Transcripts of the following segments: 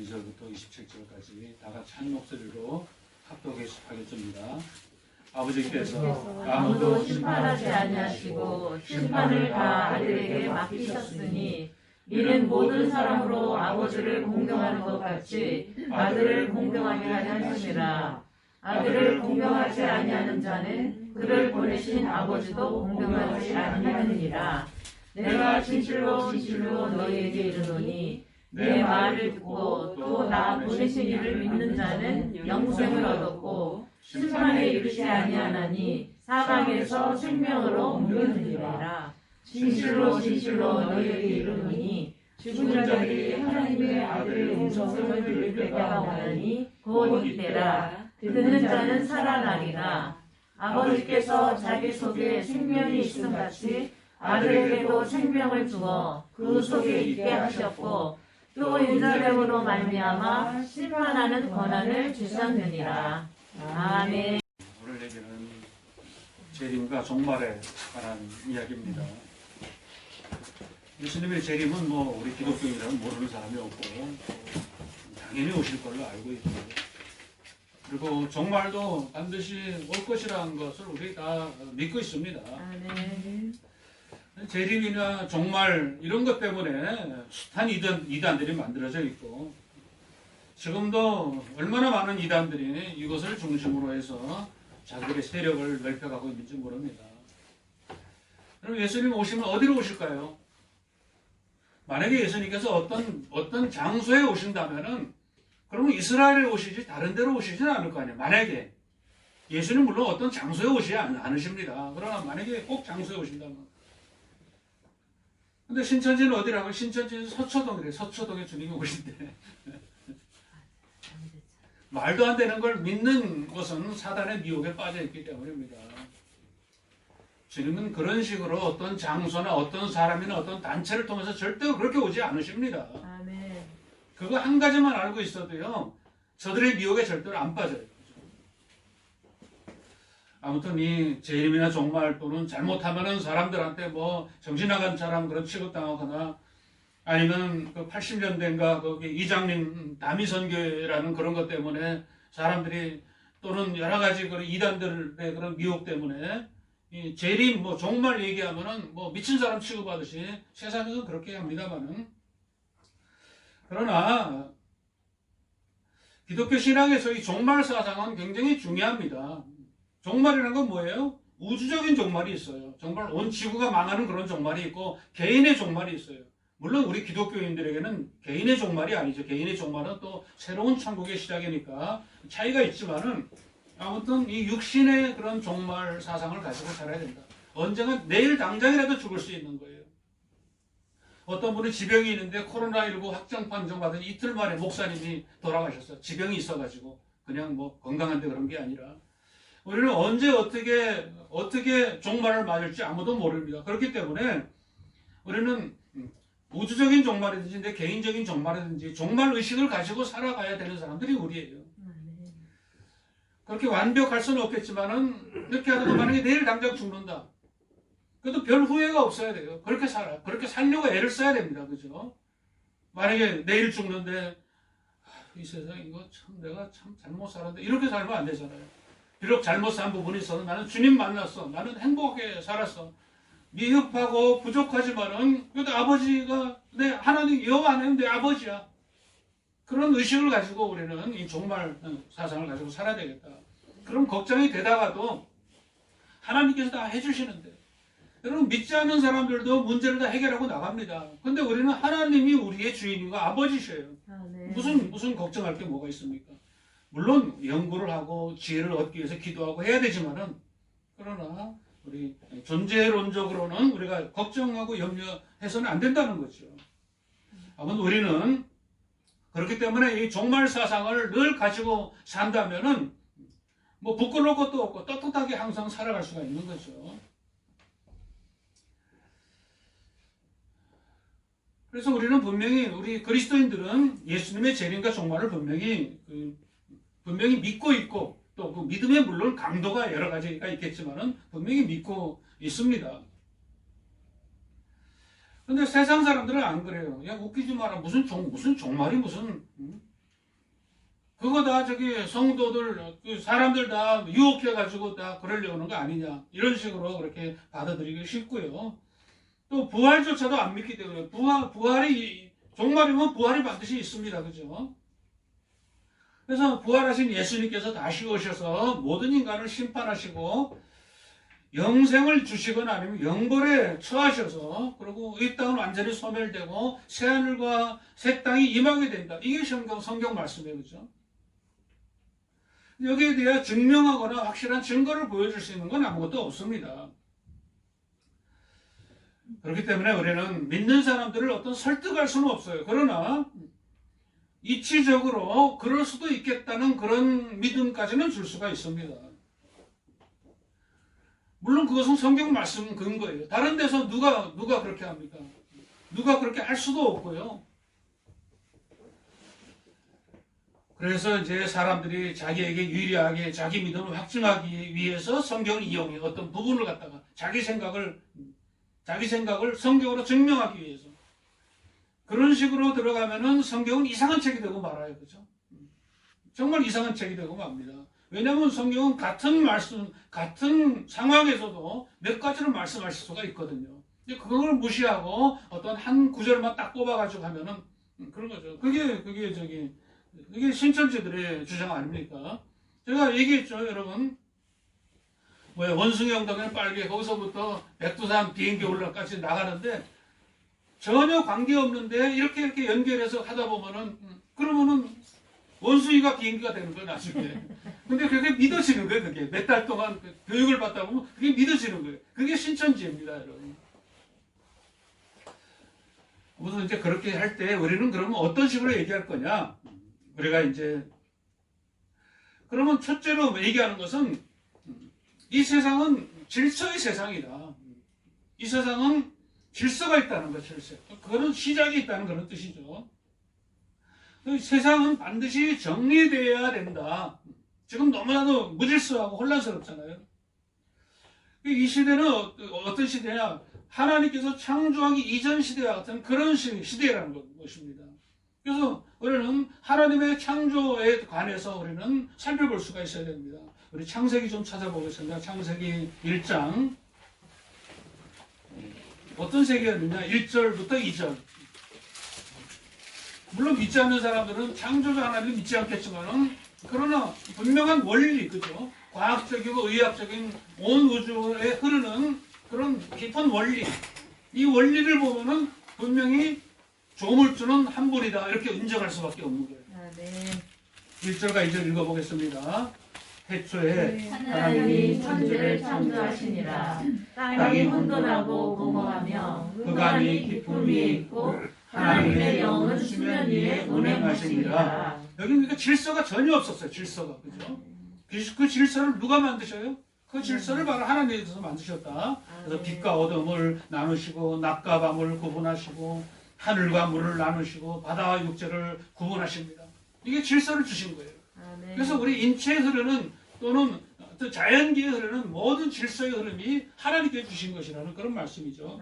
22절부터 27절까지 다 같이 한 목소리로 합독하겠습니다. 아버지께서 아무도 심판하지 아니하시고 심판을 다 아들에게 맡기셨으니 이는 모든 사람으로 아버지를 공경하는 것 같이 아들을 공경하게 하셨느니라. 아들을 공경하지 아니하는 자는 그를 보내신 아버지도 공경하지 아니하느니라. 내가 진실로 진실로 너희에게 이르노니 내 말을 듣고 또 나 보내신 이를 믿는 자는 영생을 얻었고 심판에 이르지 아니하나니 사방에서 생명으로 옮겨지리라. 진실로 진실로 너희에게 이르노니 죽은 자들이 하나님의 아들의 음성을 들을 때가 오나니 곧 이때라. 듣는 자는 살아나리라. 아버지께서 자기 속에 생명이 있음 같이 아들에게도 생명을 주어 그 속에 있게 하셨고 또 인자됨으로 말미암아 심판하는 권한을 주셨느니라. 아멘. 오늘 얘기는 재림과 종말에 관한 이야기입니다. 예수님의 재림은 우리 기독교인이라면 모르는 사람이 없고 당연히 오실 걸로 알고 있고, 그리고 종말도 반드시 올 것이라는 것을 우리 다 믿고 있습니다. 아멘. 재림이나 종말 이런 것 때문에 숱한 이단들이 만들어져 있고, 지금도 얼마나 많은 이단들이 이것을 중심으로 해서 자기들의 세력을 넓혀가고 있는지 모릅니다. 그럼 예수님 오시면 어디로 오실까요? 만약에 예수님께서 어떤 장소에 오신다면은 그러면 이스라엘에 오시지 다른 데로 오시지는 않을 거 아니에요. 만약에 예수님 물론 어떤 장소에 오시지 않으십니다. 그러나 만약에 꼭 장소에 오신다면, 근데 신천지는 어디라고? 신천지는 서초동이래. 서초동에 주님이 오신대. 말도 안 되는 걸 믿는 것은 사단의 미혹에 빠져 있기 때문입니다. 주님은 그런 식으로 어떤 장소나 어떤 사람이나 어떤 단체를 통해서 절대 그렇게 오지 않으십니다. 아멘. 그거 한 가지만 알고 있어도요, 저들의 미혹에 절대로 안 빠져요. 아무튼 이 재림이나 종말 또는 잘못하면은 사람들한테 정신 나간 사람 그런 취급당하거나, 아니면 그 80년대인가 거기 이장님 다미선교회라는 그런 것 때문에 사람들이, 또는 여러 가지 그런 이단들의 그런 미혹 때문에 이 재림 종말 얘기하면은 미친 사람 취급하듯이 세상에서 그렇게 합니다만은, 그러나 기독교 신앙에서 이 종말 사상은 굉장히 중요합니다. 종말이라는 건 뭐예요? 우주적인 종말이 있어요. 정말 온 지구가 망하는 그런 종말이 있고 개인의 종말이 있어요. 물론 우리 기독교인들에게는 개인의 종말이 아니죠. 개인의 종말은 또 새로운 천국의 시작이니까 차이가 있지만은, 아무튼 이 육신의 그런 종말 사상을 가지고 살아야 된다. 언젠가 내일 당장이라도 죽을 수 있는 거예요. 어떤 분은 지병이 있는데 코로나19 확정 판정받은 이틀 만에 목사님이 돌아가셨어요. 지병이 있어가지고. 그냥 건강한데 그런 게 아니라. 우리는 언제 어떻게 종말을 맞을지 아무도 모릅니다. 그렇기 때문에 우리는 우주적인 종말이든지 내 개인적인 종말이든지 종말 의식을 가지고 살아가야 되는 사람들이 우리예요. 그렇게 완벽할 수는 없겠지만은, 이렇게 하다가 만약에 내일 당장 죽는다, 그래도 별 후회가 없어야 돼요. 그렇게 살려고 애를 써야 됩니다. 그죠? 만약에 내일 죽는데 이 세상 이거 내가 참 잘못 살았는데, 이렇게 살면 안 되잖아요. 비록 잘못 산 부분이 있어도 나는 주님 만났어, 나는 행복하게 살았어, 미흡하고 부족하지만은 그래도 아버지가 하나님 여호와 하나님 내 아버지야. 그런 의식을 가지고 우리는 이 종말 사상을 가지고 살아야 되겠다. 그럼 걱정이 되다가도 하나님께서 다 해주시는데, 여러분 믿지 않는 사람들도 문제를 다 해결하고 나갑니다. 근데 우리는 하나님이 우리의 주인이고 아버지셔요. 무슨 걱정할 게 뭐가 있습니까? 물론 연구를 하고 지혜를 얻기 위해서 기도하고 해야 되지만은, 그러나 우리 존재론적으로는 우리가 걱정하고 염려해서는 안 된다는 거죠. 아무튼 우리는 그렇기 때문에 이 종말 사상을 늘 가지고 산다면은 부끄러울 것도 없고 떳떳하게 항상 살아갈 수가 있는 거죠. 그래서 우리는 우리 그리스도인들은 예수님의 재림과 종말을 분명히 믿고 있고, 또 그 믿음에 물론 강도가 여러 가지가 있겠지만은 분명히 믿고 있습니다. 그런데 세상 사람들은 안 그래요. 야, 웃기지 마라. 무슨 종말이 그거 다 저기 성도들, 그 사람들 다 유혹해가지고 다 그러려고 하는 거 아니냐. 이런 식으로 그렇게 받아들이기 쉽고요. 또 부활조차도 안 믿기 때문에 부활이, 종말이면 부활이 반드시 있습니다. 그죠? 그래서 부활하신 예수님께서 다시 오셔서 모든 인간을 심판하시고 영생을 주시거나 아니면 영벌에 처하셔서 그리고 이 땅은 완전히 소멸되고 새하늘과 새 땅이 임하게 된다. 이게 성경 말씀이에요. 그죠? 여기에 대해 증명하거나 확실한 증거를 보여줄 수 있는 건 아무것도 없습니다. 그렇기 때문에 우리는 믿는 사람들을 어떤 설득할 수는 없어요. 그러나 이치적으로 그럴 수도 있겠다는 그런 믿음까지는 줄 수가 있습니다. 물론 그것은 성경 말씀 근거예요. 다른 데서 누가 그렇게 합니까? 누가 그렇게 할 수도 없고요. 그래서 이제 사람들이 자기에게 유리하게 자기 믿음을 확증하기 위해서 성경을 이용해 어떤 부분을 갖다가 자기 생각을 성경으로 증명하기 위해서 그런 식으로 들어가면은 성경은 이상한 책이 되고 말아요. 그죠? 정말 이상한 책이 되고 맙니다. 왜냐하면 성경은 같은 말씀, 같은 상황에서도 몇 가지를 말씀하실 수가 있거든요. 그걸 무시하고 어떤 한 구절만 딱 뽑아가지고 하면은 그런 거죠. 그게 신천지들의 주장 아닙니까? 제가 얘기했죠, 여러분. 원숭이 엉덩이는 빨개, 거기서부터 백두산 비행기 올라까지 나가는데 전혀 관계없는데 이렇게 연결해서 하다 보면은 그러면은 원숭이가 비행기가 되는 거예요, 나중에. 근데 그게 믿어지는 거예요, 그게. 몇 달 동안 교육을 받다 보면 그게 믿어지는 거예요. 그게 신천지입니다, 여러분. 우선 이제 그렇게 할 때 우리는 그러면 어떤 식으로 얘기할 거냐? 우리가 이제, 그러면 첫째로 얘기하는 것은 이 세상은 질서의 세상이다. 이 세상은 질서가 있다는 것, 질서. 그거는 시작이 있다는 그런 뜻이죠. 세상은 반드시 정리되어야 된다. 지금 너무나도 무질서하고 혼란스럽잖아요. 이 시대는 어떤 시대냐? 하나님께서 창조하기 이전 시대와 같은 그런 시대라는 것입니다. 그래서 우리는 하나님의 창조에 관해서 우리는 살펴볼 수가 있어야 됩니다. 우리 창세기 좀 찾아보겠습니다. 창세기 1장. 어떤 세계였느냐? 1절부터 2절. 물론 믿지 않는 사람들은 창조자 하나님을 믿지 않겠지만은, 그러나 분명한 원리, 그죠? 과학적이고 의학적인 온 우주에 흐르는 그런 깊은 원리. 이 원리를 보면은 분명히 조물주는 한 분이다. 이렇게 인정할 수밖에 없는 거예요. 아, 네. 1절과 2절 읽어보겠습니다. 태초에 하나님이 천지를 창조하시니라. 땅이 혼돈하고 공허하며 흑암이 깊음 위에 있고 하나님의 영은 수면 위에 운행하시니라. 여기 그러니까 질서가 전혀 없었어요. 질서가. 그죠? 그 질서를 누가 만드셔요? 그 질서를 바로 하나님께서 만드셨다. 그래서 빛과 어둠을 나누시고 낮과 밤을 구분하시고 하늘과 물을 나누시고 바다와 육지를 구분하십니다. 이게 질서를 주신 거예요. 그래서 우리 인체에 흐르는 또는 또 자연계에 흐르는 모든 질서의 흐름이 하나님께 주신 것이라는 그런 말씀이죠.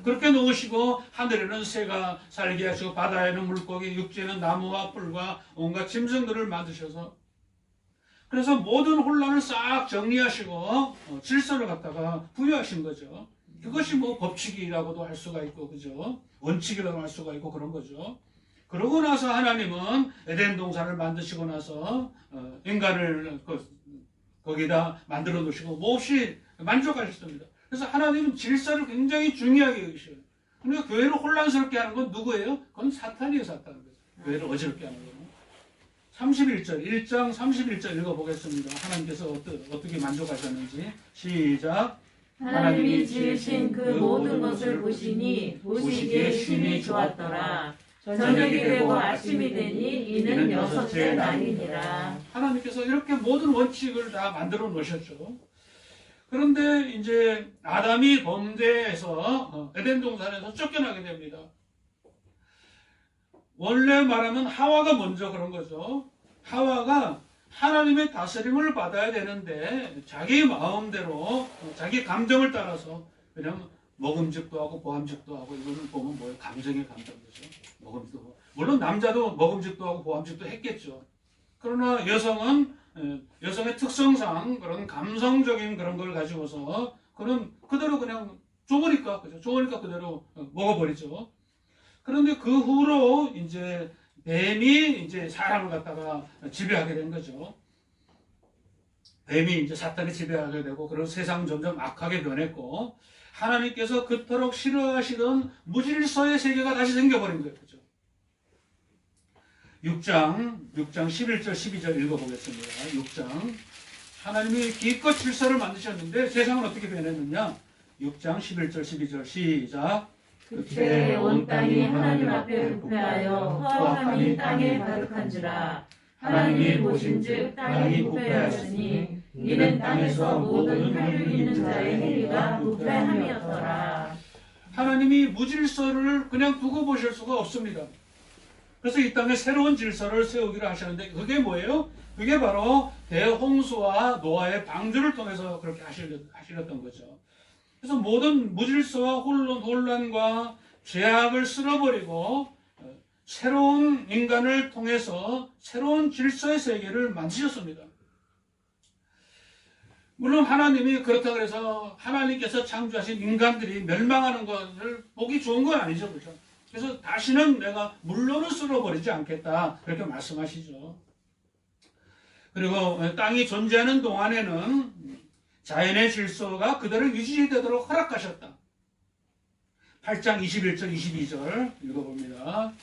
그렇게 놓으시고 하늘에는 새가 살게 하시고 바다에는 물고기, 육지에는 나무와 풀과 온갖 짐승들을 만드셔서 그래서 모든 혼란을 싹 정리하시고 질서를 갖다가 부여하신 거죠. 그것이 뭐 법칙이라고도 할 수가 있고, 그죠? 원칙이라고 할 수가 있고 그런 거죠. 그러고 나서 하나님은 에덴 동산을 만드시고 나서 인간을 거기다 만들어 놓으시고 몹시 만족하셨습니다. 그래서 하나님은 질서를 굉장히 중요하게 여기셔요. 그러니까 교회를 혼란스럽게 하는 건 누구예요? 그건 사탄이에요, 사탄. 교회를 어지럽게 하는 거는. 31절, 1장 31절 읽어보겠습니다. 하나님께서 어떻게 만족하셨는지. 시작. 하나님이 지으신 그 모든 것을 보시니 보시기에 심히 좋았더라. 저녁이 되고 아침이 되니 이는 여섯째 날이니라. 하나님께서 이렇게 모든 원칙을 다 만들어 놓으셨죠. 그런데 이제 아담이 범죄해서 에덴 동산에서 쫓겨나게 됩니다. 원래 말하면 하와가 먼저 그런 거죠. 하와가 하나님의 다스림을 받아야 되는데 자기 마음대로 자기 감정을 따라서, 왜냐하면 먹음직도 하고 보암직도 하고, 이거는 보면 뭐예요? 감정의 감정이죠. 먹음직도. 물론 남자도 먹음직도 하고 보암직도 했겠죠. 그러나 여성은 여성의 특성상 그런 감성적인 그런 걸 가지고서 그는 그대로 그냥 좋으니까 그죠? 좋으니까 그대로 먹어버리죠. 그런데 그 후로 이제 뱀이 이제 사람을 갖다가 지배하게 된 거죠. 뱀이 이제 사탄이 지배하게 되고 그런 세상 점점 악하게 변했고 하나님께서 그토록 싫어하시던 무질서의 세계가 다시 생겨버린 거예요. 그죠? 6장 11절 12절 읽어보겠습니다. 6장 하나님이 기껏 질서를 만드셨는데 세상은 어떻게 변했느냐? 6장 11절 12절 시작. 그때 온 땅이 하나님 앞에 부패하여 허함이 땅에 가득한지라. 하나님이 보신즉 땅이 부패하였으니 이는 땅에서 모든 혈육 있는 자의 행위가 부패함이었더라. 하나님이 무질서를 그냥 두고 보실 수가 없습니다. 그래서 이 땅에 새로운 질서를 세우기로 하셨는데 그게 뭐예요? 그게 바로 대홍수와 노아의 방주를 통해서 그렇게 하시렸던 거죠. 그래서 모든 무질서와 혼란과 죄악을 쓸어버리고 새로운 인간을 통해서 새로운 질서의 세계를 만드셨습니다. 물론 하나님이 그렇다고 해서 하나님께서 창조하신 인간들이 멸망하는 것을 보기 좋은 건 아니죠. 그렇죠? 그래서 다시는 내가 물론은 쓸어버리지 않겠다 그렇게 말씀하시죠. 그리고 땅이 존재하는 동안에는 자연의 질서가 그대로 유지되도록 허락하셨다. 8장 21절 22절 읽어봅니다.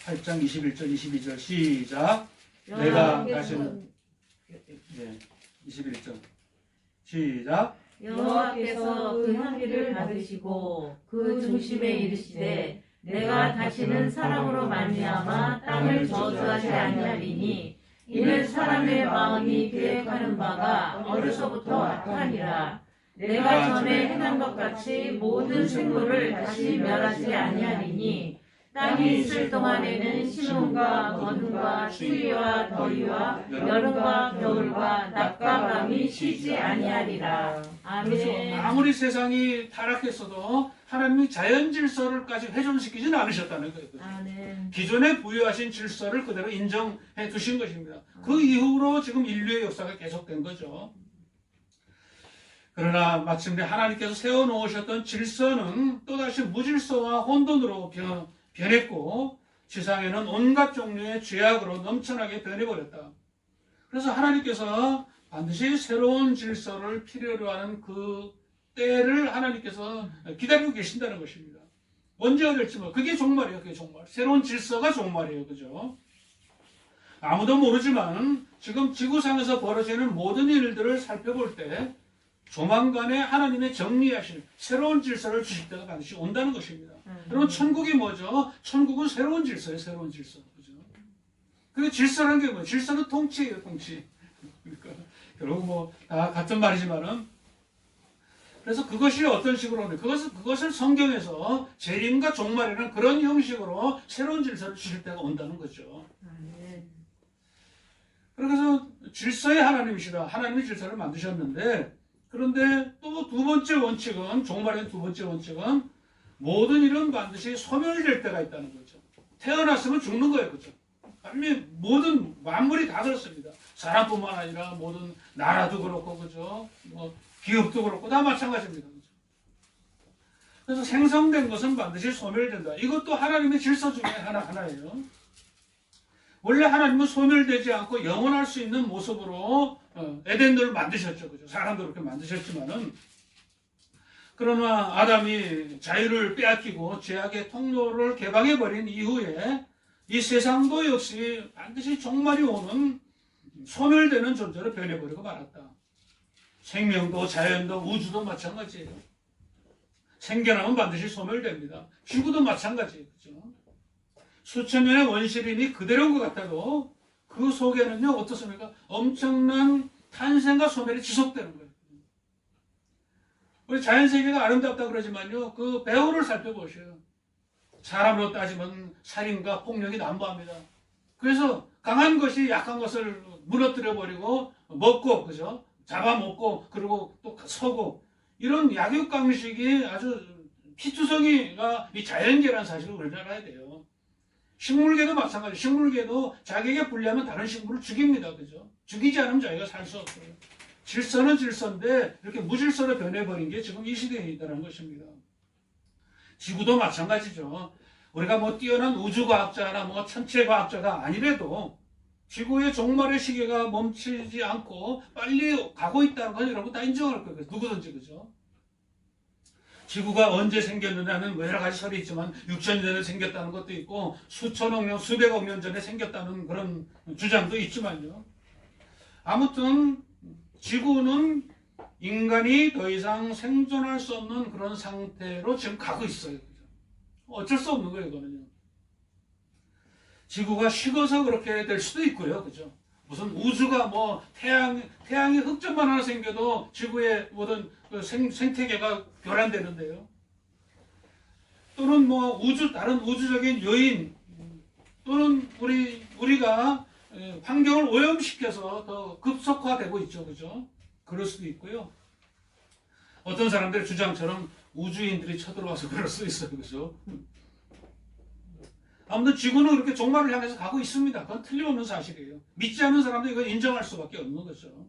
8장 21절 22절 시작. 내가 다시는 21절 시작. 여호와께서 그 향기를 받으시고 그 중심에 이르시되 내가 다시는 사람으로 말미암아 땅을 저주하지 아니하리니 이는 사람의 마음이 계획하는 바가 어려서부터 악하니라. 내가 전에 행한 것 같이 모든 생물을 다시 멸하지 아니하리니 땅이 있을 동안에는 심음과 거둠과 추위와 더위와 여름과 겨울과 낮과 밤이 쉬지 아니하리라. 그래서 아멘. 아무리 세상이 타락했어도 하나님이 자연 질서를까지 훼손시키지는 않으셨다는 거예요. 아멘. 기존에 부여하신 질서를 그대로 인정해 두신 것입니다. 그 이후로 지금 인류의 역사가 계속된 거죠. 그러나 마침내 하나님께서 세워놓으셨던 질서는 또다시 무질서와 혼돈으로 변했고 지상에는 온갖 종류의 죄악으로 넘쳐나게 변해버렸다. 그래서 하나님께서 반드시 새로운 질서를 필요로 하는 그 때를 하나님께서 기다리고 계신다는 것입니다. 언제 될지 뭐 그게 종말이에요. 그게 종말. 새로운 질서가 종말이에요. 그죠? 아무도 모르지만 지금 지구상에서 벌어지는 모든 일들을 살펴볼 때 조만간에 하나님의 정리하시는 새로운 질서를 주실 때가 반드시 온다는 것입니다. 여러분 천국이 뭐죠? 천국은 새로운 질서예요. 새로운 질서. 그죠? 그 질서라는 게 뭐예요? 질서는 통치예요. 통치. 그러니까 결국 뭐 다 같은 말이지만은 그래서 그것이 어떤 식으로 오는 그것을 성경에서 재림과 종말이라는 그런 형식으로 새로운 질서를 주실 때가 온다는 거죠. 그래서 질서의 하나님이시다. 하나님이 질서를 만드셨는데 그런데 또 두 번째 원칙은 종말의 두 번째 원칙은 모든 일은 반드시 소멸될 때가 있다는 거죠. 태어났으면 죽는 거예요. 그렇죠? 모든 만물이 다 그렇습니다. 사람뿐만 아니라 모든 나라도 그렇고 그죠? 뭐 기업도 그렇고 다 마찬가지입니다. 그죠? 그래서 생성된 것은 반드시 소멸된다. 이것도 하나님의 질서 중에 하나예요. 원래 하나님은 소멸되지 않고 영원할 수 있는 모습으로 에덴들을 만드셨죠. 그죠? 사람도 그렇게 만드셨지만은 그러나 아담이 자유를 빼앗기고 죄악의 통로를 개방해버린 이후에 이 세상도 역시 반드시 종말이 오는 소멸되는 존재로 변해버리고 말았다. 생명도 자연도 우주도 마찬가지예요. 생겨나면 반드시 소멸됩니다. 지구도 마찬가지예요. 그렇죠? 수천 년의 원시림이 그대로인 것 같아도 그 속에는요 어떻습니까? 엄청난 탄생과 소멸이 지속되는 거예요. 우리 자연세계가 아름답다 그러지만요 그 배후를 살펴보셔요. 사람으로 따지면 살인과 폭력이 난무합니다. 그래서 강한 것이 약한 것을 무너뜨려버리고 먹고 그죠? 잡아먹고 그리고 또 서고 이런 약육강식이 아주 피투성이가 이 자연계라는 사실을 우리가 알아야 돼요. 식물계도 마찬가지. 식물계도 자기에게 불리하면 다른 식물을 죽입니다. 그죠? 죽이지 않으면 자기가 살 수 없어요. 질서는 질서인데 이렇게 무질서로 변해버린 게 지금 이 시대에 있다는 것입니다. 지구도 마찬가지죠. 우리가 뭐 뛰어난 우주과학자나 뭐 천체과학자가 아니래도 지구의 종말의 시계가 멈추지 않고 빨리 가고 있다는 건 여러분 다 인정할 거예요. 누구든지 그죠? 지구가 언제 생겼느냐는 여러 가지 설이 있지만 6천 전에 생겼다는 것도 있고 수천억 년, 수백억 년 전에 생겼다는 그런 주장도 있지만요. 아무튼 지구는 인간이 더 이상 생존할 수 없는 그런 상태로 지금 가고 있어요. 그죠? 어쩔 수 없는 거예요, 이거는요. 지구가 식어서 그렇게 될 수도 있고요. 그죠? 무슨 우주가 뭐 태양이 흑점만 하나 생겨도 지구의 모든 그 생태계가 교란되는데요. 또는 뭐 다른 우주적인 요인 또는 우리가 환경을 오염시켜서 더 급속화되고 있죠. 그죠? 그럴 수도 있고요. 어떤 사람들의 주장처럼 우주인들이 쳐들어와서 그럴 수 있어요. 그죠? 아무튼 지구는 그렇게 종말을 향해서 가고 있습니다. 그건 틀림없는 사실이에요. 믿지 않는 사람도 이걸 인정할 수밖에 없는 거죠.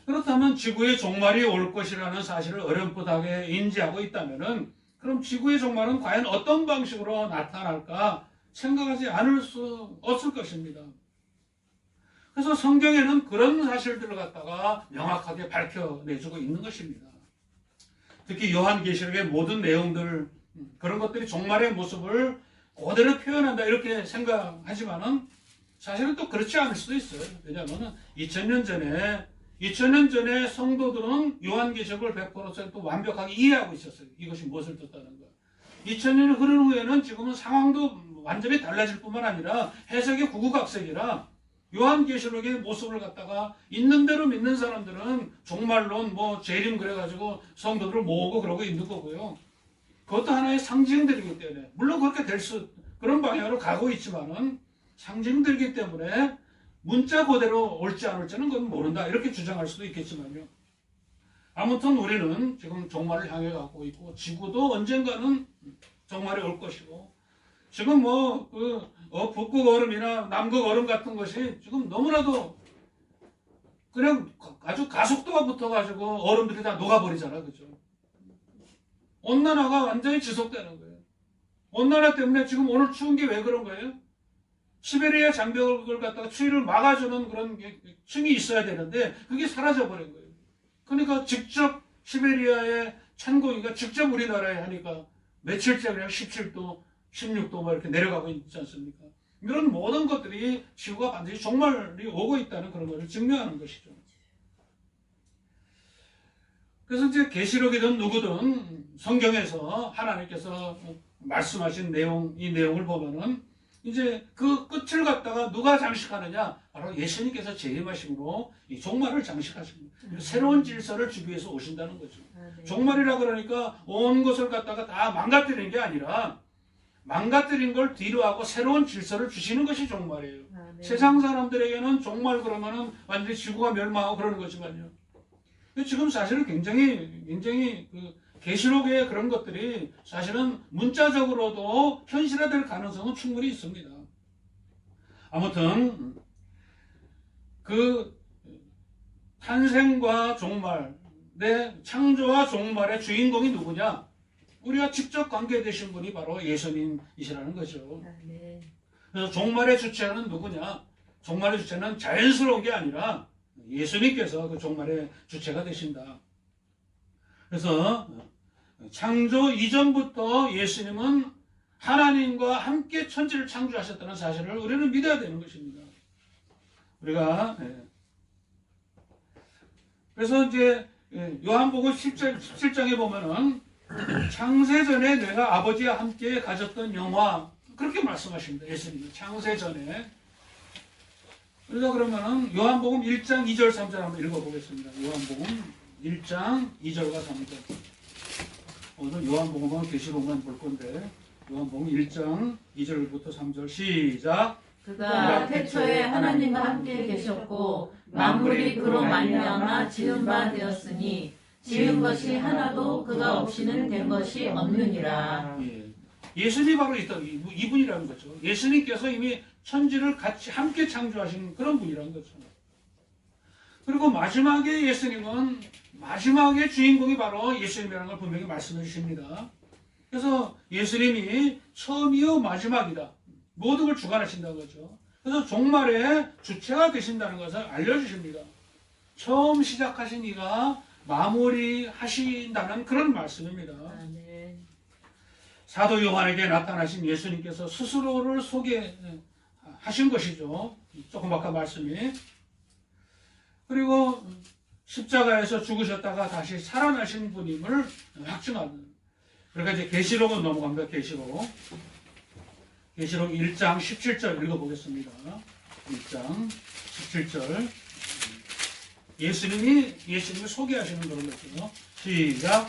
그렇다면 지구의 종말이 올 것이라는 사실을 어렴풋하게 인지하고 있다면 그럼 지구의 종말은 과연 어떤 방식으로 나타날까 생각하지 않을 수 없을 것입니다. 그래서 성경에는 그런 사실들을 갖다가 명확하게 밝혀내주고 있는 것입니다. 특히 요한계시록의 모든 내용들 그런 것들이 종말의 모습을 그대로 표현한다 이렇게 생각하지만은 사실은 또 그렇지 않을 수도 있어요. 왜냐하면 2000년 전에 성도들은 요한계시록을 100% 완벽하게 이해하고 있었어요. 이것이 무엇을 뜻하는 가 2000년이 흐른 후에는 지금은 상황도 완전히 달라질 뿐만 아니라 해석이 구구각색이라 요한계시록의 모습을 갖다가 있는 대로 믿는 사람들은 종말론 뭐 재림 그래가지고 성도들을 모으고 그러고 있는 거고요. 그것도 하나의 상징들이기 때문에 물론 그렇게 그런 방향으로 가고 있지만은 상징들이기 때문에 문자 그대로 올지 안 올지는 그건 모른다 이렇게 주장할 수도 있겠지만요. 아무튼 우리는 지금 종말을 향해 가고 있고 지구도 언젠가는 종말이 올 것이고 지금 뭐 북극 얼음이나 남극 얼음 같은 것이 지금 너무나도 그냥 아주 가속도가 붙어가지고 얼음들이 다 녹아버리잖아, 그죠? 온난화가 완전히 지속되는 거예요. 온난화 때문에 지금 오늘 추운 게 왜 그런 거예요? 시베리아 장벽을 갖다가 추위를 막아주는 그런 층이 있어야 되는데 그게 사라져버린 거예요. 그러니까 직접 시베리아의 찬공이가 직접 우리나라에 하니까 며칠째 그냥 17도, 16도 막 이렇게 내려가고 있지 않습니까? 이런 모든 것들이 지구가 반드시 종말이 오고 있다는 그런 것을 증명하는 것이죠. 그래서 이제 계시록이든 누구든 성경에서 하나님께서 말씀하신 이 내용을 보면은 이제 그 끝을 갖다가 누가 장식하느냐? 바로 예수님께서 재림하심으로 이 종말을 장식하십니다. 새로운 질서를 주기 위해서 오신다는 거죠. 종말이라 그러니까 온 것을 갖다가 다 망가뜨리는 게 아니라 망가뜨린 걸 뒤로 하고 새로운 질서를 주시는 것이 종말이에요. 세상 사람들에게는 종말 그러면은 완전히 지구가 멸망하고 그러는 거지만요. 지금 사실은 굉장히 계시록의 그런 것들이 사실은 문자적으로도 현실화될 가능성은 충분히 있습니다. 아무튼 그 탄생과 종말, 창조와 종말의 주인공이 누구냐? 우리가 직접 관계되신 분이 바로 예수님이시라는 거죠. 그래서 종말의 주체는 누구냐? 종말의 주체는 자연스러운 게 아니라 예수님께서 그 종말의 주체가 되신다. 그래서 창조 이전부터 예수님은 하나님과 함께 천지를 창조하셨다는 사실을 우리는 믿어야 되는 것입니다. 우리가 그래서 이제 요한복음 17장에 보면은 창세전에 내가 아버지와 함께 가졌던 영화 그렇게 말씀하십니다. 예수님은 창세전에. 그래서 그러면은 요한복음 1장 2절 3절 한번 읽어보겠습니다. 요한복음 1장 2절과 3절. 오늘 요한복음은 계시록만 볼 건데 요한복음 1장 2절부터 3절 시작. 그가 태초에 하나님과 함께 계셨고 만물이 그로 말미암아 지은 바 되었으니 지은 것이 하나도 그가 없이는 된 것이 없느니라. 예. 예수님이 바로 이분이라는 거죠. 예수님께서 이미 천지를 같이 함께 창조하신 그런 분이라는 거죠. 그리고 마지막에 예수님은 마지막에 주인공이 바로 예수님이라는 걸 분명히 말씀해 주십니다. 그래서 예수님이 처음이요 마지막이다. 모든 걸 주관하신다는 거죠. 그래서 종말의 주체가 되신다는 것을 알려주십니다. 처음 시작하신 이가 마무리하신다는 그런 말씀입니다. 아멘. 사도 요한에게 나타나신 예수님께서 스스로를 소개하신 것이죠. 조금 아까 말씀이. 그리고 십자가에서 죽으셨다가 다시 살아나신 분임을 확증하는. 그러니까 이제 계시록은 넘어갑니다. 계시록 1장 17절 읽어보겠습니다. 1장 17절. 예수님을 소개하시는 그런 거죠. 시작.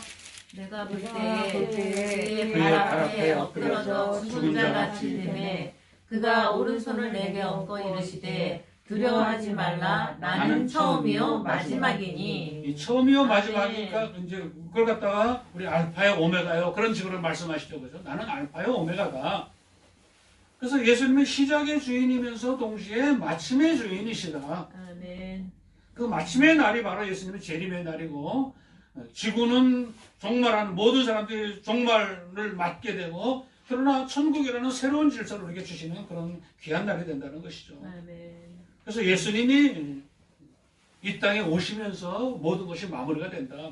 내가 볼 내가 볼 때에 때에 그의 발 앞에 엎드러져 죽은 자 같이 되매 그가 오른손을 내게 얹고 이르시되 두려워하지 말라 나는 처음이요 마지막이니. 이 처음이요 아멘. 마지막이니까 이제 그걸 갖다가 우리 알파요 오메가요 그런 식으로 말씀하시죠. 그죠? 나는 알파요 오메가다. 그래서 예수님은 시작의 주인이면서 동시에 마침의 주인이시다. 아멘. 그 마침의 날이 바로 예수님의 재림의 날이고, 지구는 종말하는 모든 사람들이 종말을 맞게 되고, 그러나 천국이라는 새로운 질서를 우리에게 주시는 그런 귀한 날이 된다는 것이죠. 아멘. 그래서 예수님이 이 땅에 오시면서 모든 것이 마무리가 된다.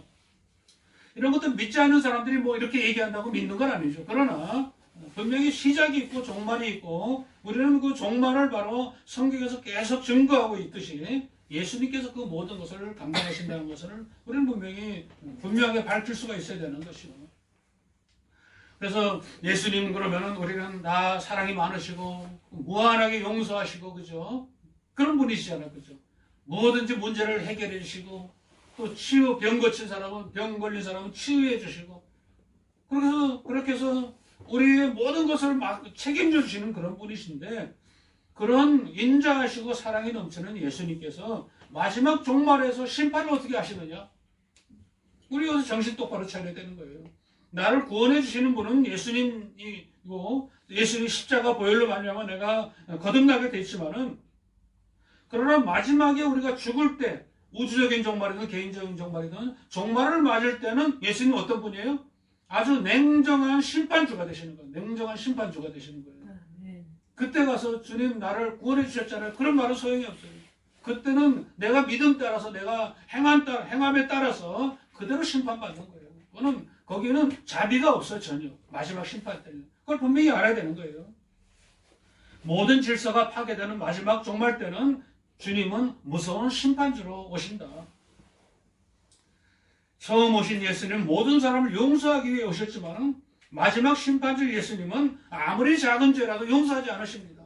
이런 것들 믿지 않는 사람들이 뭐 이렇게 얘기한다고 믿는 건 아니죠. 그러나 분명히 시작이 있고 종말이 있고, 우리는 그 종말을 바로 성경에서 계속 증거하고 있듯이 예수님께서 그 모든 것을 감당하신다는 것을 우리는 분명하게 밝힐 수가 있어야 되는 것이죠. 그래서 예수님 그러면은 우리는 다 사랑이 많으시고 무한하게 용서하시고 그죠? 그런 분이시잖아요. 그죠? 뭐든지 문제를 해결해 주시고 또 병 고친 사람은 병 걸린 사람은 치유해 주시고 그렇게 해서 우리의 모든 것을 책임져 주시는 그런 분이신데, 그런 인자하시고 사랑이 넘치는 예수님께서 마지막 종말에서 심판을 어떻게 하시느냐? 우리 여기서 정신 똑바로 차려야 되는 거예요. 나를 구원해 주시는 분은 예수님이고, 예수님 십자가 보혈로 말미암아 내가 거듭나게 돼 있지만은, 그러나 마지막에 우리가 죽을 때 우주적인 종말이든 개인적인 종말이든 종말을 맞을 때는 예수님 어떤 분이에요? 아주 냉정한 심판주가 되시는 거예요. 냉정한 심판주가 되시는 거예요. 아멘. 그때 가서 주님 나를 구원해 주셨잖아요. 그런 말은 소용이 없어요. 그때는 내가 믿음 따라서 내가 행함에 따라서 그대로 심판받는 거예요. 거기는 자비가 없어요. 전혀. 마지막 심판 때는. 그걸 분명히 알아야 되는 거예요. 모든 질서가 파괴되는 마지막 종말 때는 주님은 무서운 심판주로 오신다. 처음 오신 예수님은 모든 사람을 용서하기 위해 오셨지만 마지막 심판주 예수님은 아무리 작은 죄라도 용서하지 않으십니다.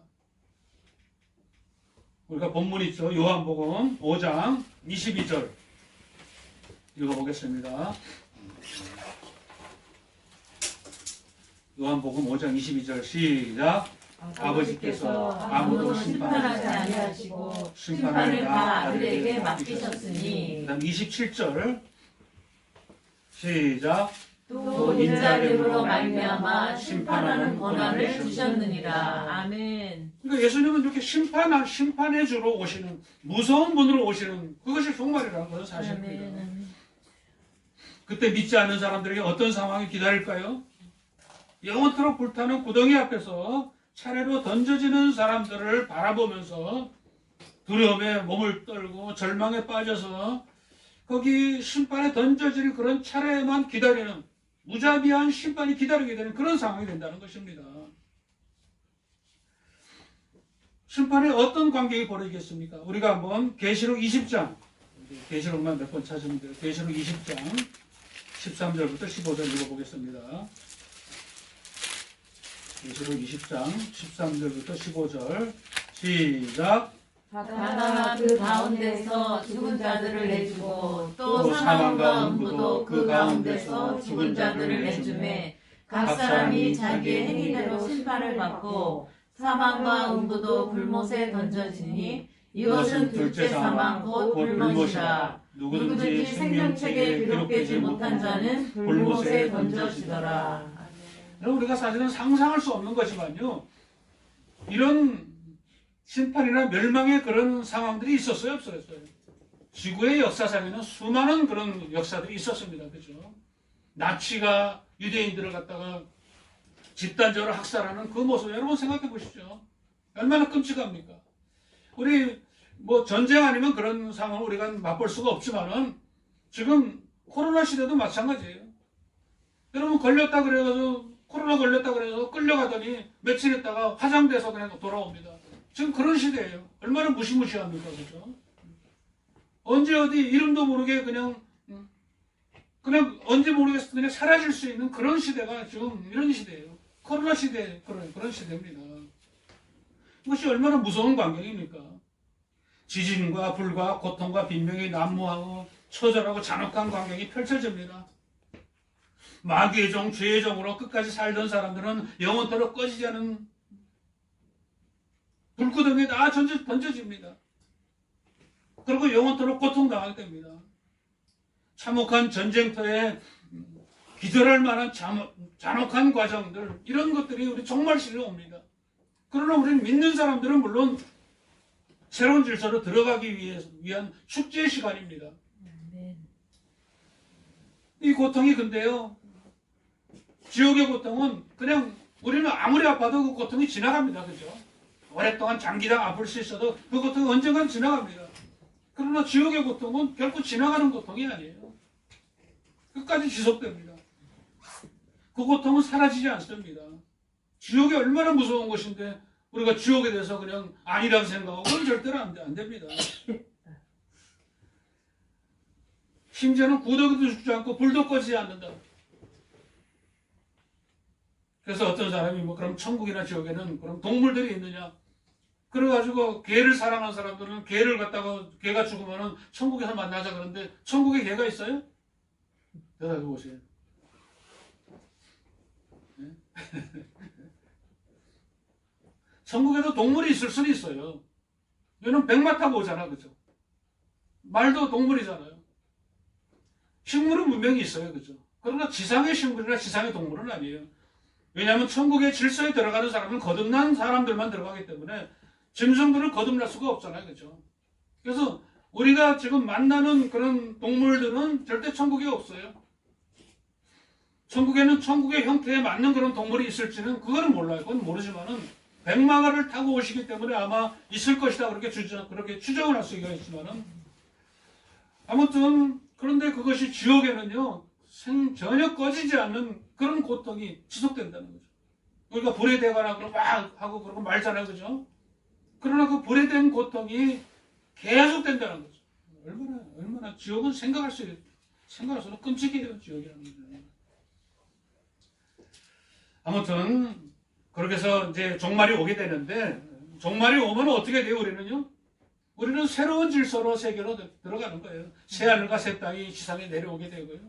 우리가 본문 있죠. 요한복음 5장 22절 읽어보겠습니다. 요한복음 5장 22절 시작. 아버지께서 아무도 심판하지 아니하시고 심판을 심판을 다 다 아들에게 아들에게 맡기셨으니. 맡기셨으니. 그 다음 27절 시작. 또 인자됨으로 말미암아 심판하는 권한을 주셨느니라. 아멘. 그러니까 예수님은 이렇게 심판의 주로 오시는, 무서운 분으로 오시는, 그것이 종말이라는 것은 사실입니다. 아멘. 그때 믿지 않는 사람들에게 어떤 상황이 기다릴까요? 영원토록 불타는 구덩이 앞에서 차례로 던져지는 사람들을 바라보면서 두려움에 몸을 떨고 절망에 빠져서 거기 심판에 던져질 그런 차례만 기다리는, 무자비한 심판이 기다리게 되는 그런 상황이 된다는 것입니다. 심판에 어떤 광경이 벌어지겠습니까? 우리가 한번 계시록 20장, 계시록만 몇 번 찾으면 돼요. 계시록 20장 13절부터 15절 읽어보겠습니다. 계시록 20장 13절부터 15절 시작. 바다가 그 가운데서 죽은 자들을 내주고 또 사망과 음부도 그 가운데서 죽은 자들을 내주매 각 사람이 자기의 행위대로 심판을 받고 사망과 음부도 불못에 던져지니 이것은 둘째 사망 곧 불못이라. 누구든지 생명책에 기록되지 못한 자는 불못에 던져지더라. 우리가 사실은 상상할 수 없는 거지만요. 이런 심판이나 멸망의 그런 상황들이 있었어요, 없었어요? 지구의 역사상에는 수많은 그런 역사들이 있었습니다. 그죠? 나치가 유대인들을 갖다가 집단적으로 학살하는 그 모습 여러분 생각해 보십시오. 얼마나 끔찍합니까? 우리 뭐 전쟁 아니면 그런 상황을 우리가 맛볼 수가 없지만은 지금 코로나 시대도 마찬가지예요. 여러분 걸렸다 그래가지고 코로나 걸렸다 그래서 끌려가더니 며칠 있다가 화장돼서 그냥 돌아옵니다. 지금 그런 시대예요. 얼마나 무시무시합니까, 그죠? 언제 어디 이름도 모르게 그냥 언제 모르겠어 그냥 사라질 수 있는 그런 시대가 지금 이런 시대예요. 코로나 시대 그런 시대입니다. 이것이 얼마나 무서운 광경입니까? 지진과 불과 고통과 빈병이 난무하고 처절하고 잔혹한 광경이 펼쳐집니다. 마귀의 종, 죄의 종으로 끝까지 살던 사람들은 영원토록 꺼지지 않은 불구덩이에 다 던져집니다. 그리고 영원토록 고통당하게 됩니다. 참혹한 전쟁터에 기절할 만한 잔혹한 과정들, 이런 것들이 우리 종말시대에 옵니다. 그러나 우리는 믿는 사람들은 물론 새로운 질서로 들어가기 위한 축제의 시간입니다. 이 고통이 근데요, 지옥의 고통은 그냥 우리는 아무리 아파도 그 고통이 지나갑니다. 그죠? 오랫동안 장기간 아플 수 있어도 그 고통이 언젠간 지나갑니다. 그러나 지옥의 고통은 결코 지나가는 고통이 아니에요. 끝까지 지속됩니다. 그 고통은 사라지지 않습니다. 지옥이 얼마나 무서운 것인데 우리가 지옥에 대해서 그냥 아니라고 생각하고 그건 절대로 안 됩니다. 심지어는 구더기도 죽지 않고 불도 꺼지지 않는다. 그래서 어떤 사람이 뭐 그럼 천국이나 지옥에는 그럼 동물들이 있느냐? 그래가지고 개를 사랑하는 사람들은 개를 갖다가 개가 죽으면은 천국에서 만나자 그러는데 천국에 개가 있어요? 대답해 보세요. 네? 천국에도 동물이 있을 수는 있어요. 얘는 백마 타고 오잖아, 그죠? 말도 동물이잖아요. 식물은 분명히 있어요, 그죠? 그러나 지상의 식물이나 지상의 동물은 아니에요. 왜냐하면 천국의 질서에 들어가는 사람은 거듭난 사람들만 들어가기 때문에 짐승들은 거듭날 수가 없잖아요, 그죠? 그래서 우리가 지금 만나는 그런 동물들은 절대 천국에 없어요. 천국에는 천국의 형태에 맞는 그런 동물이 있을지는 그거는 몰라요. 그건 모르지만은 백마가를 타고 오시기 때문에 아마 있을 것이다 그렇게 추정을 할 수가 있지만은 아무튼 그런데 그것이 지옥에는요 전혀 꺼지지 않는 그런 고통이 지속된다는 거죠. 우리가 불에 대거나 그러고 막 하고 그러고 말잖아요, 그죠? 그러나 그 불에 댄 고통이 계속 된다는 거죠. 얼마나 지옥은 생각할수록 끔찍해요, 지옥이라는 거죠. 아무튼 그렇게 해서 이제 종말이 오게 되는데 종말이 오면 어떻게 돼요, 우리는요? 우리는 새로운 질서로 세계로 들어가는 거예요. 새하늘과 새 땅이 지상에 내려오게 되고요.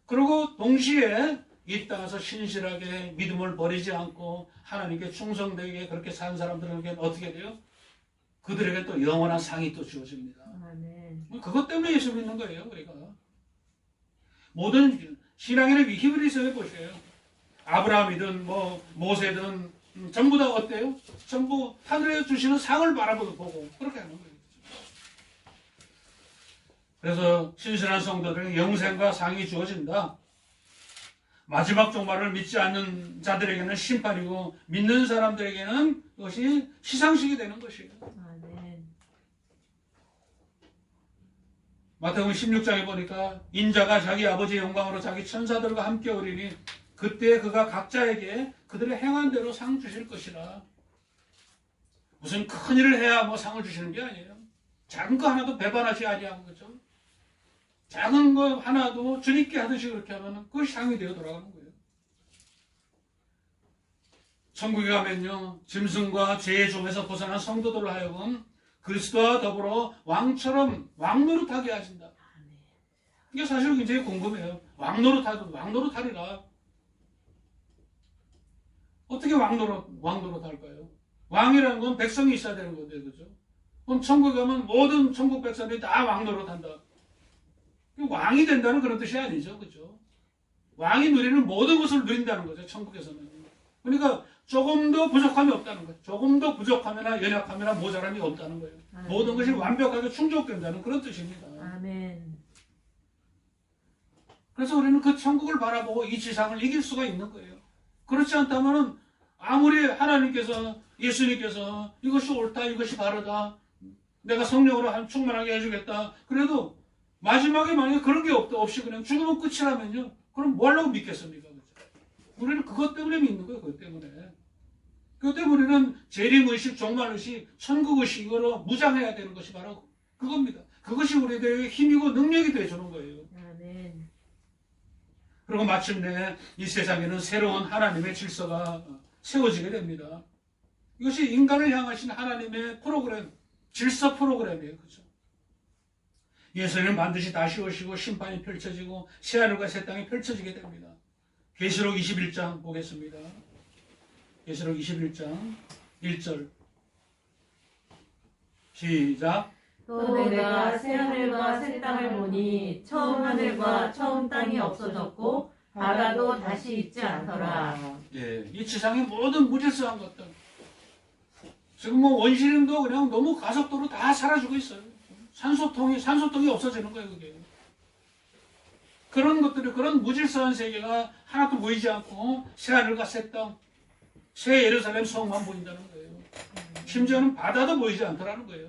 그리고 동시에 이 땅에서 신실하게 믿음을 버리지 않고 하나님께 충성되게 그렇게 산 사람들에게 어떻게 돼요? 그들에게 또 영원한 상이 또 주어집니다. 그것 때문에 예수 믿는 거예요, 우리가. 모든 신앙인의 히브리서에 보세요. 아브라함이든 뭐 모세든 전부 다 어때요? 전부 하늘에 주시는 상을 바라보고 그렇게 하는 거예요. 그래서 신실한 성도들에게 영생과 상이 주어진다. 마지막 종말을 믿지 않는 자들에게는 심판이고 믿는 사람들에게는 그것이 시상식이 되는 것이에요. 마태복음 16장에 보니까 인자가 자기 아버지의 영광으로 자기 천사들과 함께 오리니 그때 그가 각자에게 그들의 행한 대로 상 주실 것이라. 무슨 큰 일을 해야 뭐 상을 주시는 게 아니에요. 작은 거 하나도 배반하지 아니하고, 그죠? 작은 거 하나도 주님께 하듯이 그렇게 하면 그것이 상이 되어 돌아가는 거예요. 천국에 가면요, 짐승과 죄의 종에서 벗어난 성도들로 하여금 그리스도와 더불어 왕처럼 왕노릇하게 하신다. 이게 사실 굉장히 궁금해요. 왕노릇하리라. 어떻게 왕노릇 할까요? 왕이라는 건 백성이 있어야 되는 건데, 그죠? 그럼 천국에 가면 모든 천국 백성들이 다 왕노릇 한다. 왕이 된다는 그런 뜻이 아니죠, 그죠? 왕이 누리는 모든 것을 누린다는 거죠. 천국에서는. 그러니까 조금 더 부족함이 없다는 거예요. 조금 더 부족함이나 연약함이나 모자람이 없다는 거예요. 아멘. 모든 것이 완벽하게 충족된다는 그런 뜻입니다. 아멘. 그래서 우리는 그 천국을 바라보고 이 지상을 이길 수가 있는 거예요. 그렇지 않다면 아무리 하나님께서 예수님께서 이것이 옳다 이것이 바르다 내가 성령으로 충만하게 해주겠다 그래도 마지막에 만약에 그런 게 없이 그냥 죽으면 끝이라면요 그럼 뭐 하려고 믿겠습니까? 우리는 그것 때문에 믿는 거예요. 그것 때문에. 그것 때문에 우리는 재림의식, 종말의식, 천국의식으로 무장해야 되는 것이 바로 그겁니다. 그것이 우리에게 힘이고 능력이 되어주는 거예요. 아멘. 그리고 마침내 이 세상에는 새로운 하나님의 질서가 세워지게 됩니다. 이것이 인간을 향하신 하나님의 프로그램, 질서 프로그램이에요. 그렇죠? 예수님은 반드시 다시 오시고 심판이 펼쳐지고 새하늘과 새 땅이 펼쳐지게 됩니다. 계시록 21장 보겠습니다. 계시록 21장 1절 시작. 또 내가 새 하늘과 새 땅을 보니 처음 하늘과 처음 땅이 없어졌고 바다도 다시 있지 않더라. 예, 이 지상의 모든 무질서한 것들 지금 뭐 원시림도 그냥 너무 가속도로 다 사라지고 있어요. 산소통이 없어지는 거예요. 그게 그런 것들이 그런 무질서한 세계가 하나도 보이지 않고 새 하늘과 새 땅, 새 예루살렘 성만 보인다는 거예요. 심지어는 바다도 보이지 않더라는 거예요.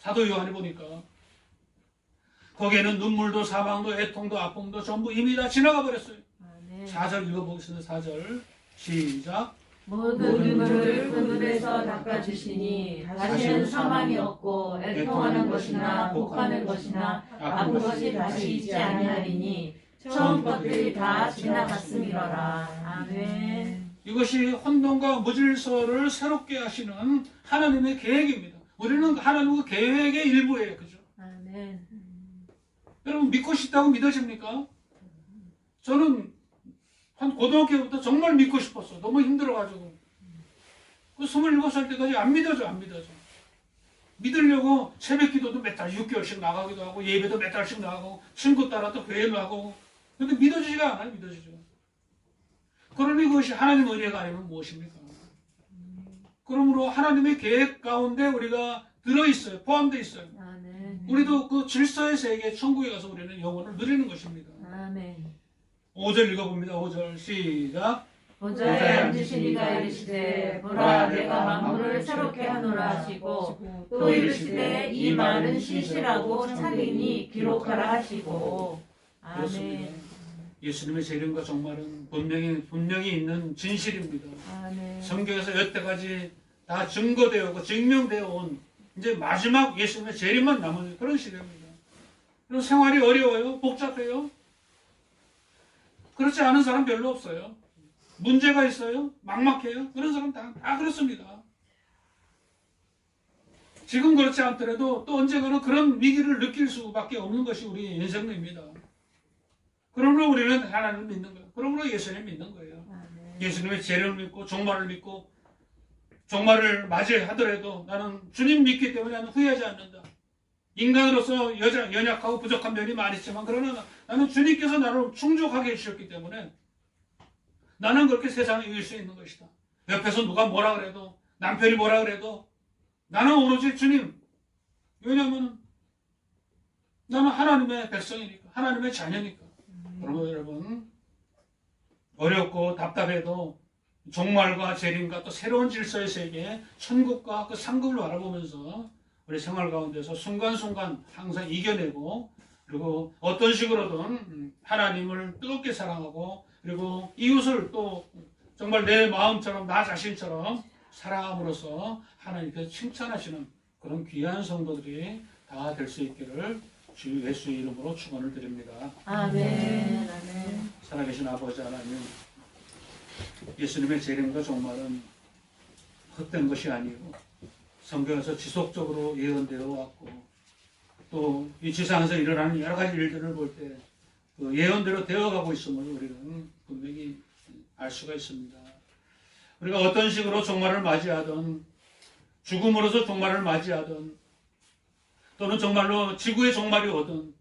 사도 요한이 보니까 거기에는 눈물도 사망도 애통도 아픔도 전부 이미 다 지나가 버렸어요. 아멘. 4절 읽어보겠습니다. 4절 시작. 모든 눈물을 그 눈에서 닦아주시니 다시는 사망이 없고 애통하는 것이나 복하는 것이나 아픈 것이 다시 있지 아니하리니 처음 것들이 다 지나갔음이로라. 아멘. 이것이 혼돈과 무질서를 새롭게 하시는 하나님의 계획입니다. 우리는 하나님의 계획의 일부예요. 그죠? 아멘. 여러분 믿고 싶다고 믿어집니까? 저는 한 고등학교부터 정말 믿고 싶었어. 너무 힘들어가지고. 그 27살 때까지 안 믿어져. 믿으려고 새벽 기도도 몇 달, 6개월씩 나가기도 하고, 예배도 몇 달씩 나가고, 친구 따라 또 회의도 하고. 근데 믿어지지가 않아요. 그러니 그것이 하나님의 은혜가 아니면 무엇입니까? 그러므로 하나님의 계획 가운데 우리가 들어있어요. 포함되어 있어요. 아멘. 우리도 그 질서의 세계, 천국에 가서 우리는 영혼을 누리는 것입니다. 아멘. 5절 읽어봅니다. 5절 시작. 보좌에 앉으신 이가 이르시되 보라 내가 만물을 새롭게 하노라 하시고 또 이르시되 이 말은 신실하고 참이니 기록하라 하시고. 그렇습니다. 아멘. 예수님의 재림과 종말은 분명히 있는 진실입니다. 아멘. 성경에서 여태까지 다 증거되어 오고 증명되어 온 이제 마지막 예수님의 재림만 남은 그런 시대입니다. 그리고 생활이 어려워요? 복잡해요? 그렇지 않은 사람 별로 없어요. 문제가 있어요? 막막해요? 그런 사람 다 그렇습니다. 지금 그렇지 않더라도 또 언젠가는 그런 위기를 느낄 수밖에 없는 것이 우리 인생입니다. 그러므로 우리는 하나님을 믿는 거예요. 그러므로 예수님을 믿는 거예요. 아멘. 예수님의 재림을 믿고 종말을 믿고 종말을 맞이하더라도 나는 주님 믿기 때문에 나는 후회하지 않는다. 인간으로서 연약하고 부족한 면이 많이 있지만 그러나 나는 주님께서 나를 충족하게 해주셨기 때문에 나는 그렇게 세상을 이길 수 있는 것이다. 옆에서 누가 뭐라 그래도 남편이 뭐라 그래도 나는 오로지 주님. 왜냐하면 나는 하나님의 백성이니까 하나님의 자녀니까. 그러면 여러분 어렵고 답답해도 종말과 재림과 또 새로운 질서의 세계 천국과 그 상급을 바라보면서 우리 생활 가운데서 순간순간 항상 이겨내고 그리고 어떤 식으로든 하나님을 뜨겁게 사랑하고 그리고 이웃을 또 정말 내 마음처럼 나 자신처럼 사랑함으로써 하나님께서 칭찬하시는 그런 귀한 성도들이 다 될 수 있기를 주 예수의 이름으로 축원을 드립니다. 아멘. 아멘. 살아계신 아버지 하나님, 예수님의 재림과 종말은 헛된 것이 아니고 성경에서 지속적으로 예언되어 왔고 또 이 지상에서 일어나는 여러 가지 일들을 볼 때 그 예언대로 되어가고 있음을 우리는 분명히 알 수가 있습니다. 우리가 어떤 식으로 종말을 맞이하든 죽음으로서 종말을 맞이하든 또는 정말로 지구의 종말이 오든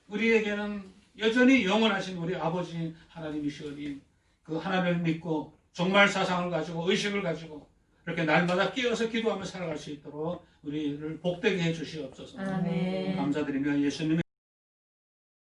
우리에게는 여전히 영원하신 우리 아버지 하나님이시오니 그 하나님을 믿고 종말 사상을 가지고 의식을 가지고 이렇게 날마다 깨어서 기도하며 살아갈 수 있도록 우리를 복되게 해 주시옵소서. 아멘. 감사드리며 예수님의